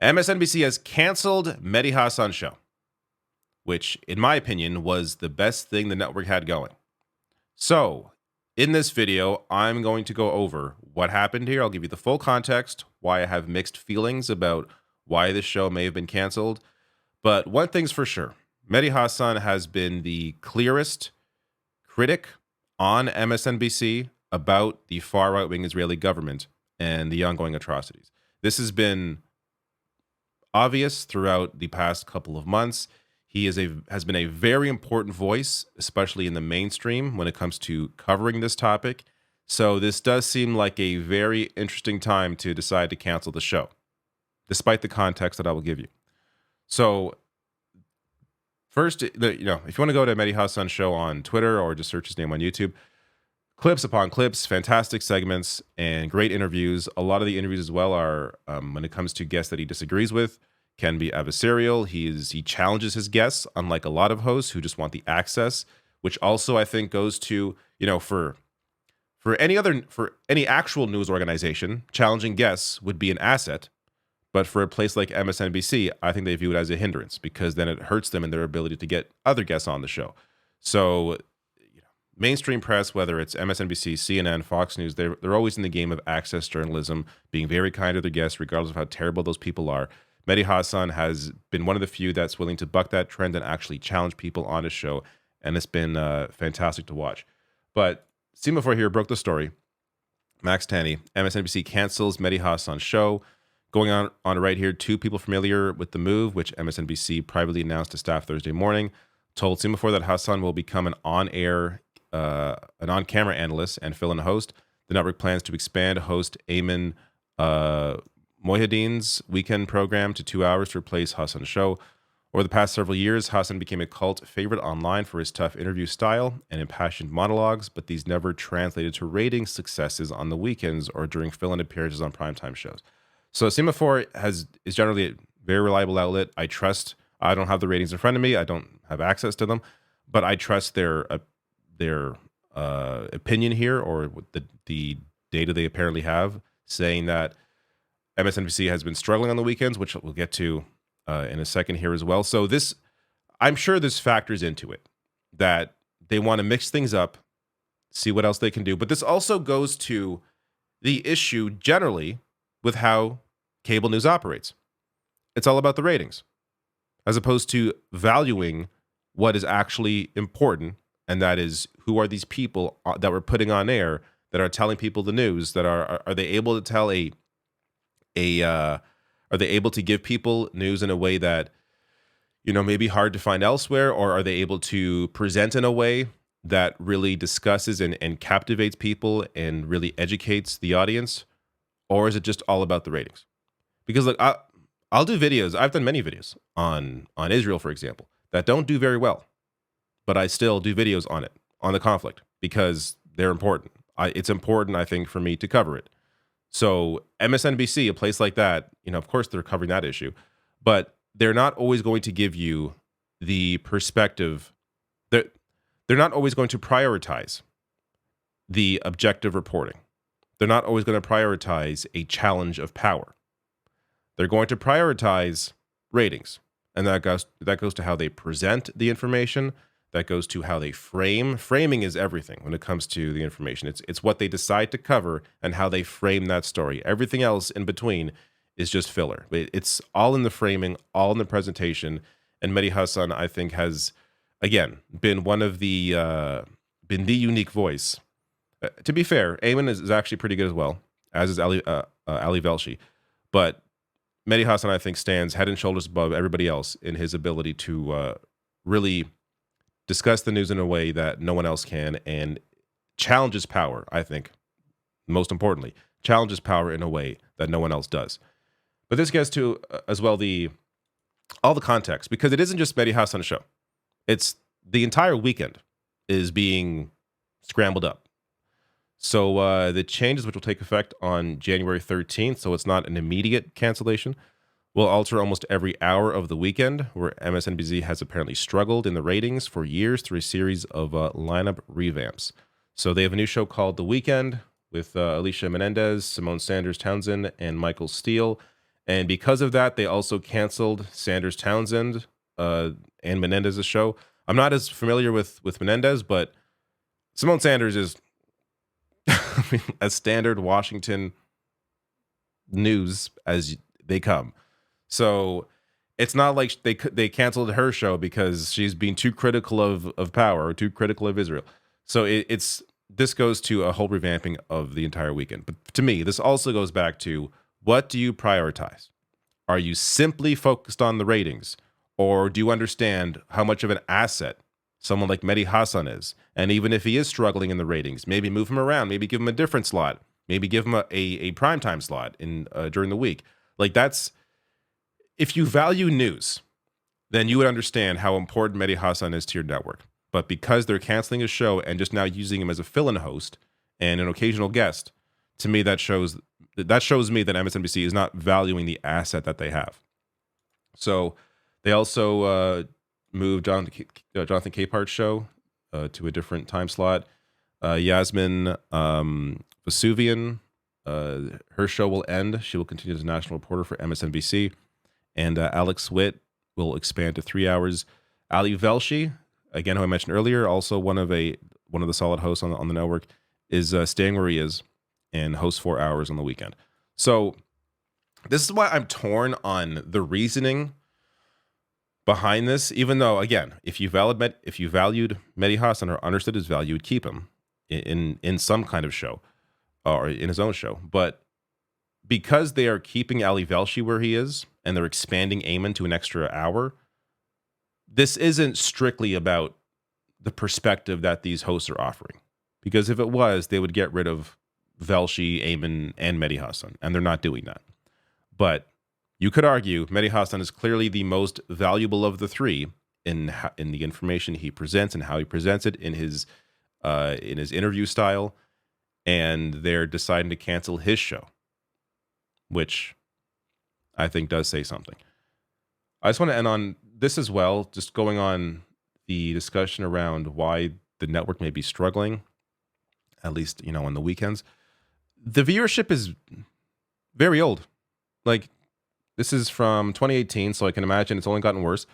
MSNBC has canceled Mehdi Hasan show, which, in my opinion, was the best thing the network had going. So, in this video, I'm going to go over what happened here. I'll give you the full context, why I have mixed feelings about why this show may have been canceled. But one thing's for sure, Mehdi Hasan has been the clearest critic on MSNBC about the far right-wing Israeli government and the ongoing atrocities. This has been obvious throughout the past couple of months. He has been a very important voice, especially in the mainstream when it comes to covering this topic. So this does seem like a very interesting time to decide to cancel the show, despite the context that I will give you. So first, if you want to go to Mehdi Hasan show on Twitter or just search his name on YouTube, clips upon clips, fantastic segments, and great interviews. A lot of the interviews as well are, when it comes to guests that he disagrees with, can be adversarial. He challenges his guests, unlike a lot of hosts who just want the access, which also I think goes to, for any actual news organization, challenging guests would be an asset. But for a place like MSNBC, I think they view it as a hindrance because then it hurts them in their ability to get other guests on the show. So, mainstream press, whether it's MSNBC, CNN, Fox News, they're always in the game of access journalism, being very kind to their guests, regardless of how terrible those people are. Mehdi Hasan has been one of the few that's willing to buck that trend and actually challenge people on his show, and it's been fantastic to watch. But Semaphore here broke the story. Max Tanny, MSNBC cancels Mehdi Hasan's show. Going on right here, two people familiar with the move, which MSNBC privately announced to staff Thursday morning, told Semaphore that Hasan will become an on-camera analyst and fill-in host. The network plans to expand host Ayman Mohiuddin's weekend program to 2 hours to replace Hasan's show. Over the past several years, Hasan became a cult favorite online for his tough interview style and impassioned monologues, but these never translated to ratings successes on the weekends or during fill-in appearances on primetime shows. So Semaphore is generally a very reliable outlet. I trust. I don't have the ratings in front of me. I don't have access to them, but I trust their opinion here, or the data they apparently have, saying that MSNBC has been struggling on the weekends, which we'll get to in a second here as well. So I'm sure this factors into it, that they want to mix things up, see what else they can do. But this also goes to the issue generally with how cable news operates. It's all about the ratings, as opposed to valuing what is actually important, and that is, who are these people that we're putting on air that are telling people the news? That are they able to tell are they able to give people news in a way that may be hard to find elsewhere, or are they able to present in a way that really discusses and captivates people and really educates the audience? Or is it just all about the ratings? Because look, I'll do videos. I've done many videos on Israel, for example, that don't do very well, but I still do videos on it, on the conflict, because they're important. It's important, I think, for me to cover it. So MSNBC, a place like that, of course they're covering that issue, but they're not always going to give you the perspective. They're not always going to prioritize the objective reporting. They're not always going to prioritize a challenge of power. They're going to prioritize ratings. And that goes to how they present the information. That goes to how they frame. Framing is everything when it comes to the information. It's what they decide to cover and how they frame that story. Everything else in between is just filler. It's all in the framing, all in the presentation. And Mehdi Hasan, I think, has, again, been the unique voice. To be fair, Ayman is actually pretty good as well, as is Ali Velshi. But Mehdi Hasan, I think, stands head and shoulders above everybody else in his ability to really discuss the news in a way that no one else can, and challenges power, I think, most importantly, challenges power in a way that no one else does. But this gets to, as well, all the context, because it isn't just Mehdi Hasan's show. It's the entire weekend is being scrambled up. So the changes, which will take effect on January 13th, so it's not an immediate cancellation, will alter almost every hour of the weekend, where MSNBC has apparently struggled in the ratings for years through a series of lineup revamps. So they have a new show called The Weekend with Alicia Menendez, Simone Sanders Townsend, and Michael Steele. And because of that, they also canceled Sanders Townsend and Menendez's show. I'm not as familiar with Menendez, but Simone Sanders is I mean, as standard Washington news as they come. So it's not like they canceled her show because she's being too critical of power or too critical of Israel. So this goes to a whole revamping of the entire weekend. But to me, this also goes back to, what do you prioritize? Are you simply focused on the ratings, or do you understand how much of an asset someone like Mehdi Hasan is? And even if he is struggling in the ratings, maybe move him around, maybe give him a different slot, maybe give him a primetime slot in during the week. Like, that's, if you value news, then you would understand how important Mehdi Hasan is to your network. But because they're canceling his show and just now using him as a fill-in host and an occasional guest, to me that shows me that MSNBC is not valuing the asset that they have. So they also moved Jonathan Capehart's show to a different time slot. Yasmin Vesuvian, her show will end. She will continue as a national reporter for MSNBC. And Alex Witt will expand to 3 hours. Ali Velshi, again, who I mentioned earlier, also one of the solid hosts on the network, is staying where he is and hosts 4 hours on the weekend. So this is why I'm torn on the reasoning behind this. Even though, again, if you valued Mehdi Hasan or understood his value, you'd keep him in some kind of show or in his own show. But because they are keeping Ali Velshi where he is and they're expanding Ayman to an extra hour, this isn't strictly about the perspective that these hosts are offering. Because if it was, they would get rid of Velshi, Ayman, and Mehdi Hasan, and they're not doing that. But you could argue Mehdi Hasan is clearly the most valuable of the three in the information he presents and how he presents it in his interview style, and they're deciding to cancel his show, which I think does say something. I just want to end on this as well, just going on the discussion around why the network may be struggling, at least, on the weekends. The viewership is very old. Like, this is from 2018, so I can imagine it's only gotten worse.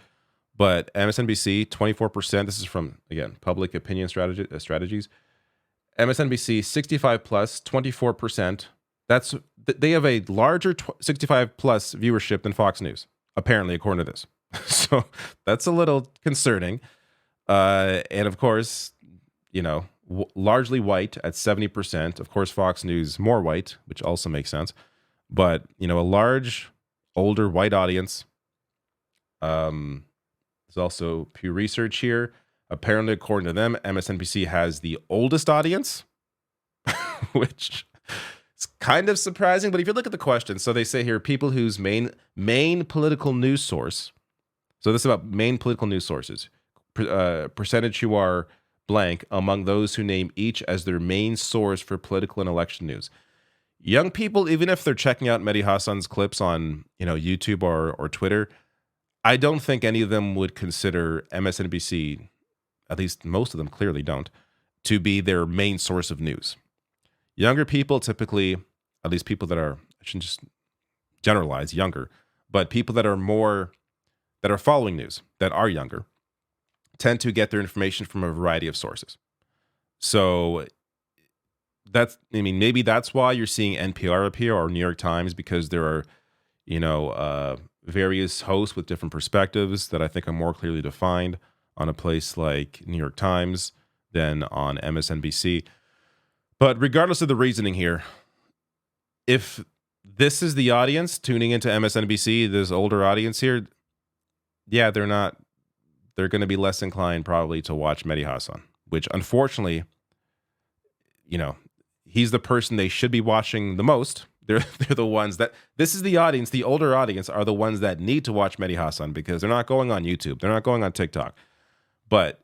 But MSNBC, 24%. This is from, again, Public Opinion Strategies. MSNBC, 65 plus, 24%. They have a larger 65 plus viewership than Fox News, apparently, according to this. So that's a little concerning. And of course, largely white at 70%. Of course, Fox News more white, which also makes sense. But, a large, older white audience. There's also Pew Research here. Apparently, according to them, MSNBC has the oldest audience, which is kind of surprising. But if you look at the question, so they say here, people whose main political news source. So this is about main political news sources. Percentage who are blank among those who name each as their main source for political and election news. Young people, even if they're checking out Mehdi Hasan's clips on YouTube or Twitter, I don't think any of them would consider MSNBC, at least most of them clearly don't, to be their main source of news. Younger people typically, at least people that are, I shouldn't just generalize younger, but people that are following news, that are younger, tend to get their information from a variety of sources. So maybe that's why you're seeing NPR appear or New York Times, because there are, various hosts with different perspectives that I think are more clearly defined on a place like New York Times than on MSNBC. But regardless of the reasoning here, if this is the audience tuning into MSNBC, this older audience here, yeah, they're going to be less inclined probably to watch Mehdi Hasan, which unfortunately, he's the person they should be watching the most. They're the ones that, this is the audience, the older audience are the ones that need to watch Mehdi Hasan because they're not going on YouTube. They're not going on TikTok. But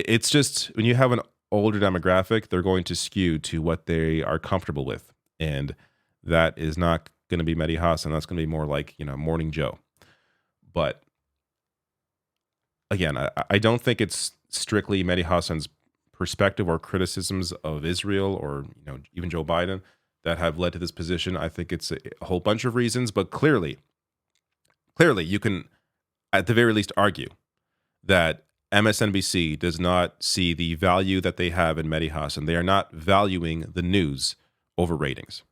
it's just, when you have an older demographic, they're going to skew to what they are comfortable with. And that is not going to be Mehdi Hasan. That's going to be more like, Morning Joe. But again, I don't think it's strictly Mehdi Hasan's perspective or criticisms of Israel or even Joe Biden that have led to this position. I think it's a whole bunch of reasons, but clearly, you can at the very least argue that MSNBC does not see the value that they have in Mehdi Hasan. They are not valuing the news over ratings.